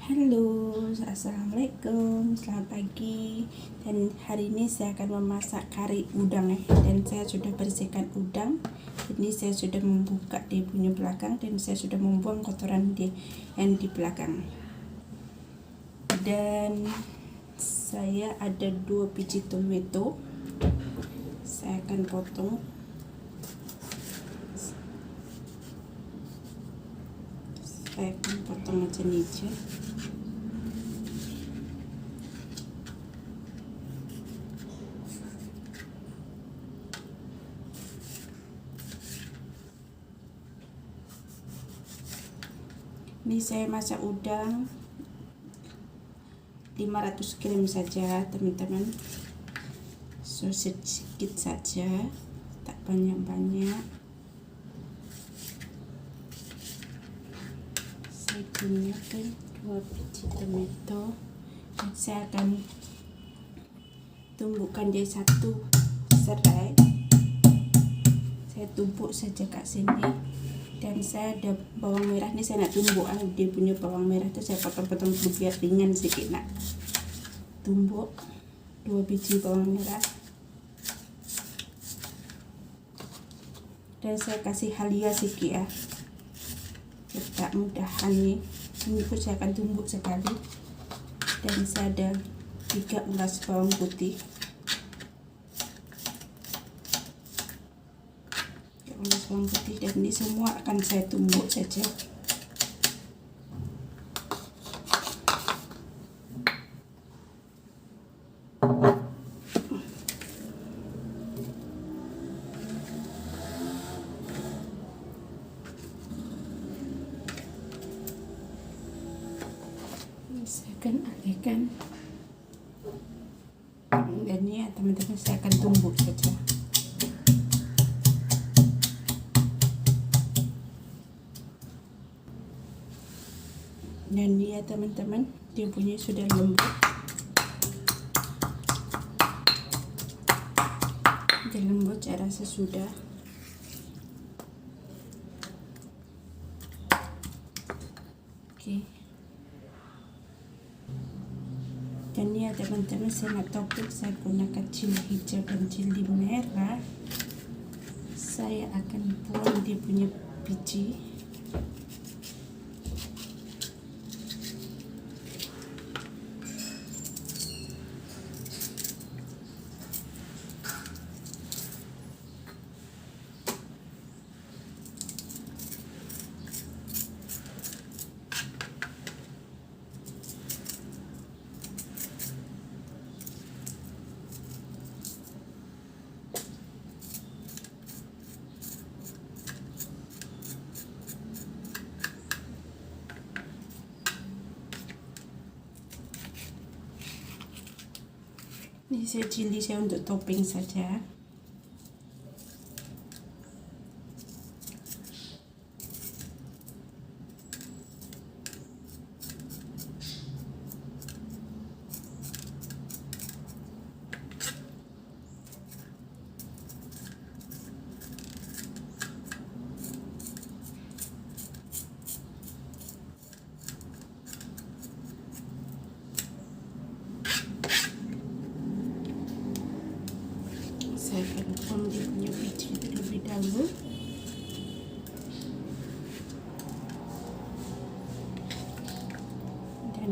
Halo, assalamualaikum, selamat pagi. Dan hari ini saya akan memasak kari udang dan saya sudah bersihkan udang. Ini saya sudah membuka di punya belakang dan saya sudah membuang kotoran yang di belakang. Dan saya ada 2 biji tomato. Saya akan potong. Saya akan potong aja. Ini saya masak udang 500 gram saja teman-teman, sedikit saja, tak banyak-banyak. Saya gunakan 2 biji tomato dan saya akan tumbukkan dia satu serai. Saya tumbuk saja kat sini. Dan saya ada bawang merah, ini saya nak tumbuk dia punya bawang merah itu saya potong-potong dulu biar ringan sedikit nak. Tumbuk 2 biji bawang merah. Dan saya kasih halia sedikit ya. Tak mudahan nih. Ini pun saya akan tumbuk sekali. Dan saya ada 3 ulas bawang putih. Bawang putih, dan ini semua akan saya tumbuk saja. Ini saya akan alihkan. Dan ini ya teman-teman, saya akan tumbuk saja. Dan dia teman-teman, dia punya sudah lembut. Dia lembut, saya rasa sudah. Oke. Dan ya teman-teman, saya nak topping, saya gunakan cili hijau dan cili merah. Saya akan buang dia punya biji. Ini saya cili saya untuk topping saja. Saya akan buang dia punya biji terlebih dahulu. Dan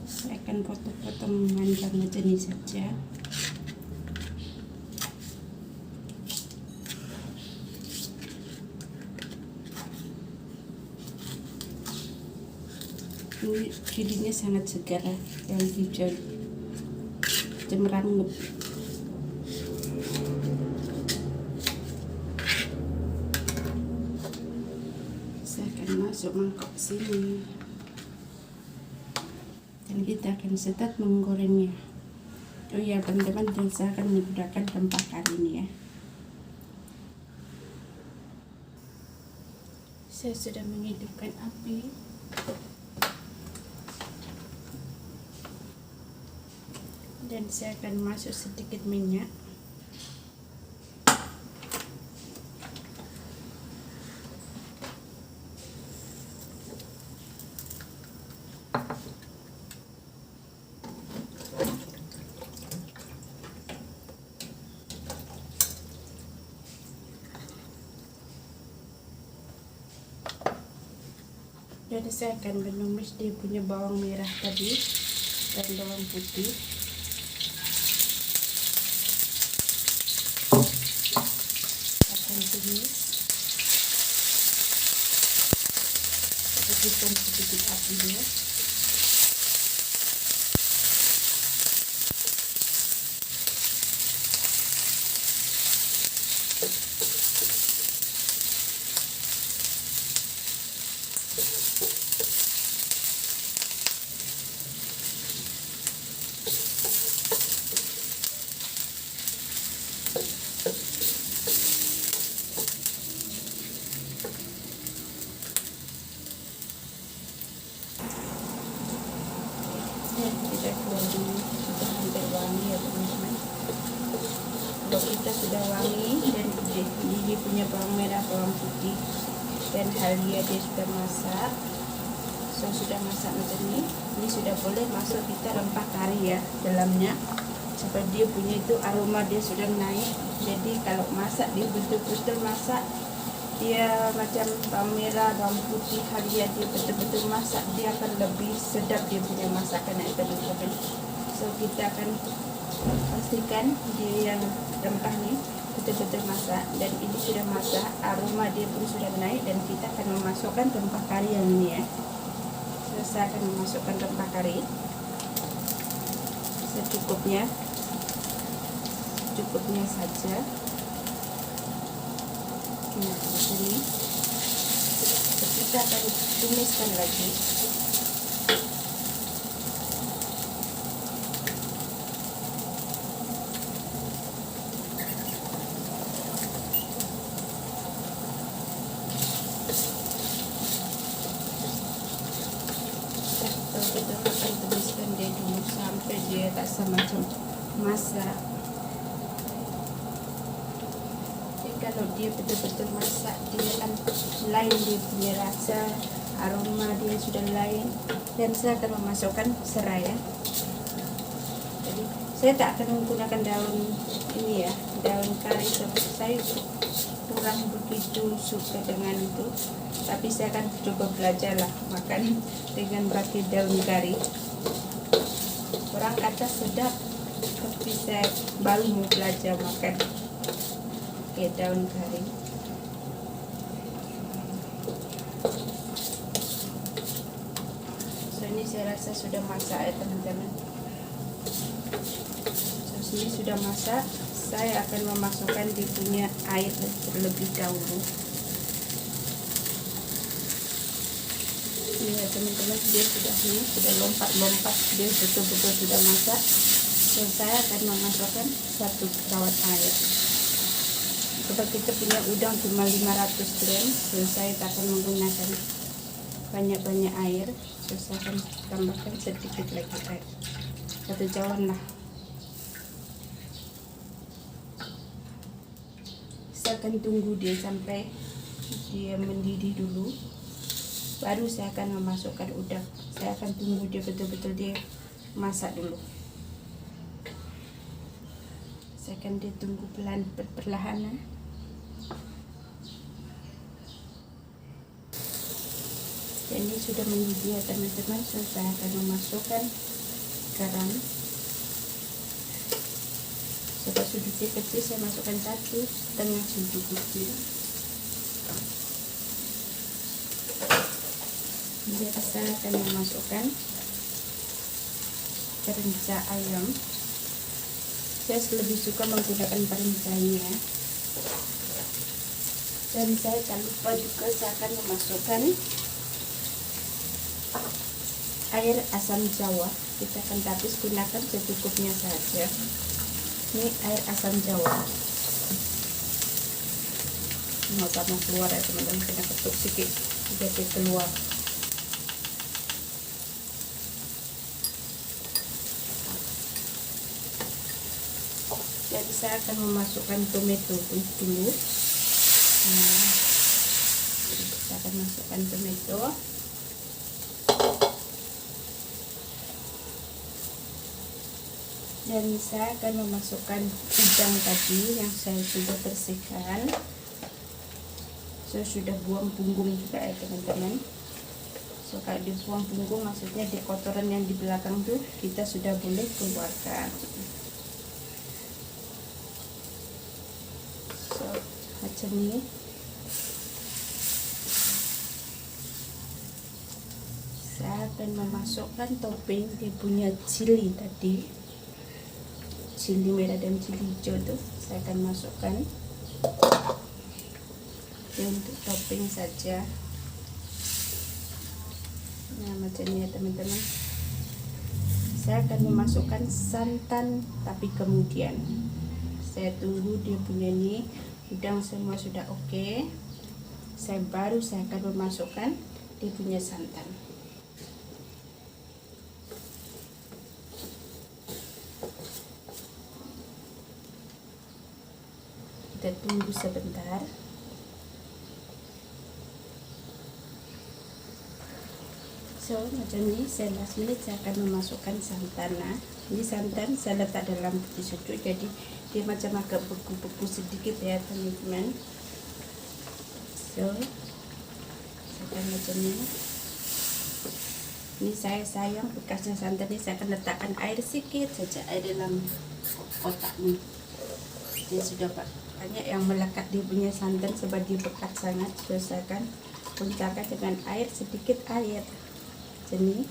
saya akan potong-potong panjang macam ini saja. Ini cilinya sangat segar, yang hijau cemerlang. Saya akan masuk mangkok sini dan kita akan start menggorengnya. Oh ya teman-teman, dan saya akan menggunakan rempah kari ini ya. Saya sudah menghidupkan api. Dan saya akan masuk sedikit minyak. Jadi saya akan menumis dia punya bawang merah tadi dan bawang putih. Akan tumis. Kecilkan sedikit api dia. Kita keluar dulu, sudah hampir wangi ya teman-teman. Kalau kita sudah wangi dan dia punya bawang merah, bawang putih dan halia dia sudah masak, sudah masak macam ini sudah boleh masuk kita rempah kari ya dalamnya, supaya dia punya itu aroma dia sudah naik. Jadi kalau masak dia betul-betul masak, dia macam bawang merah, bawang putih, halia dia betul-betul masak, dia akan lebih sedap dia punya masakan itu teman-teman. So kita akan pastikan dia yang rempah nih betul-betul masak, dan ini sudah masak, aroma dia pun sudah naik, dan kita akan memasukkan rempah kari yang ini ya. So, saya akan memasukkan rempah kari secukupnya saja. Nah, ini kita akan tumiskan lagi. Kita akan tumiskan dia dulu sampai dia rasa macam masak. Kalau dia betul-betul masak, dia akan lain, dia punya rasa, aroma dia sudah lain. Dan saya akan memasukkan serai ya. Jadi saya tak akan menggunakan daun ini ya, daun kari, sebab saya kurang begitu suka dengan itu. Tapi saya akan coba belajar lah makan dengan pakai daun kari. Orang kata sedap, tapi saya baru mau belajar makan daun kari. So ini saya rasa sudah masak ya teman-teman. So ini sudah masak, saya akan memasukkan dia punya air terlebih dahulu. Ini ya teman-teman, dia sudah lompat-lompat, dia betul-betul sudah masak. So saya akan memasukkan 1 kawat air. Kalau kita punya udang cuma 500 gram, so saya akan menggunakan banyak-banyak air. So saya akan tambahkan sedikit lagi air, 1 cawan lah. Saya akan tunggu dia sampai dia mendidih dulu, baru saya akan memasukkan udang. Saya akan tunggu dia betul-betul dia masak dulu. Saya akan ditunggu perlahan. Ini sudah mendidih ya teman-teman. So saya akan memasukkan garam. Sebab sudut kecil saya masukkan 1,5 sudut kecil. Jadi saya akan memasukkan perenca ayam. Saya lebih suka menggunakan perencanya. Dan saya jangan lupa juga saya akan memasukkan air asam jawa. Kita akan tapis, gunakan secukupnya saja. Ini air asam jawa. Mau keluar ya teman-teman, kena ketuk sedikit jadi keluar. Jadi saya akan memasukkan tomato dulu. Nah, kita akan masukkan tomato. Dan saya akan memasukkan udang tadi yang saya sudah bersihkan. Saya sudah buang punggung juga ya teman-teman. So kalau dibuang punggung maksudnya di kotoran yang di belakang tuh kita sudah boleh keluarkan. So macam ini. Saya akan memasukkan topping dia punya cili tadi, cili merah dan cili hijau tuh saya akan masukkan. Ini untuk topping saja. Nah macam ini ya teman-teman. Saya akan memasukkan santan, tapi kemudian saya tunggu dia punya nih udang semua sudah oke. Saya akan memasukkan dia punya santan. Kita tunggu sebentar. So macam ni, last minute saya akan memasukkan santan. Nah, ini santan saya letak dalam peti sejuk, jadi dia macam agak beku-beku sedikit ya teman-teman. So saya akan macam ni. Ini saya sayang bekasnya santan ini, saya akan letakkan air sedikit saja, air dalam kotak ni. Dia sudah banyak yang melekat dia punya santan sebab dia pekat sangat. So saya akan tuangkan dengan air, sedikit air ini.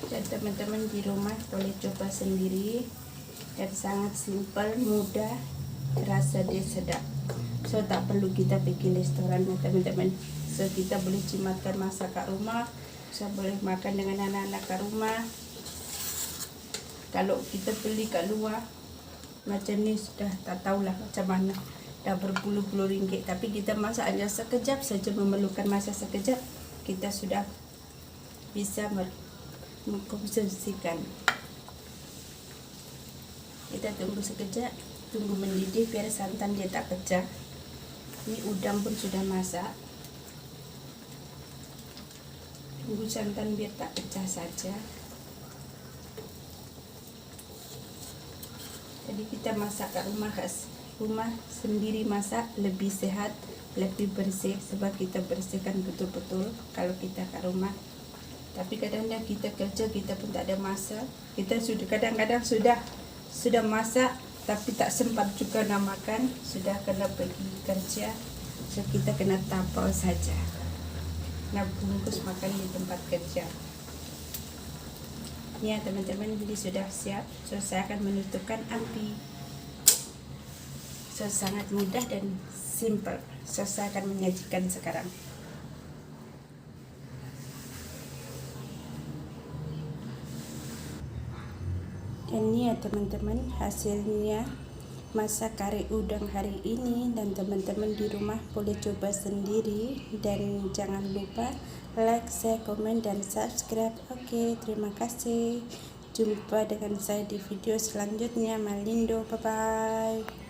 Dan teman-teman di rumah boleh coba sendiri, dan sangat simpel, mudah, rasa dia sedap. So tak perlu kita pergi restoran ya teman-teman. So kita boleh jimatkan masak kat rumah. So boleh makan dengan anak-anak kat rumah. Kalau kita beli kat luar macam ni sudah tak tahulah macam mana, dah berpuluh-puluh ringgit, tapi kita masak hanya sekejap saja, memerlukan masa sekejap, kita sudah bisa mengkonsumsikan. Kita tunggu sekejap, tunggu mendidih biar santan dia tak pecah. Ini udang pun sudah masak, tunggu santan biar tak pecah saja. Jadi kita masak kat rumah sendiri, masak lebih sehat, lebih bersih, sebab kita bersihkan betul-betul kalau kita kat rumah. Tapi kadang-kadang kita kerja, kita pun tak ada masa. Kita sudah kadang-kadang sudah masak tapi tak sempat juga nak makan, sudah kena pergi kerja. So kita kena tapau saja, nak bungkus makan di tempat kerja. Ya teman-teman, jadi sudah siap. So saya akan menutupkan api. So sangat mudah dan simple. So saya akan menyajikan sekarang. Dan ini ya teman-teman hasilnya masak kari udang hari ini, dan teman-teman di rumah boleh coba sendiri, dan jangan lupa like, share, komen, dan subscribe. Oke, terima kasih. Jumpa dengan saya di video selanjutnya. Malindo, bye bye.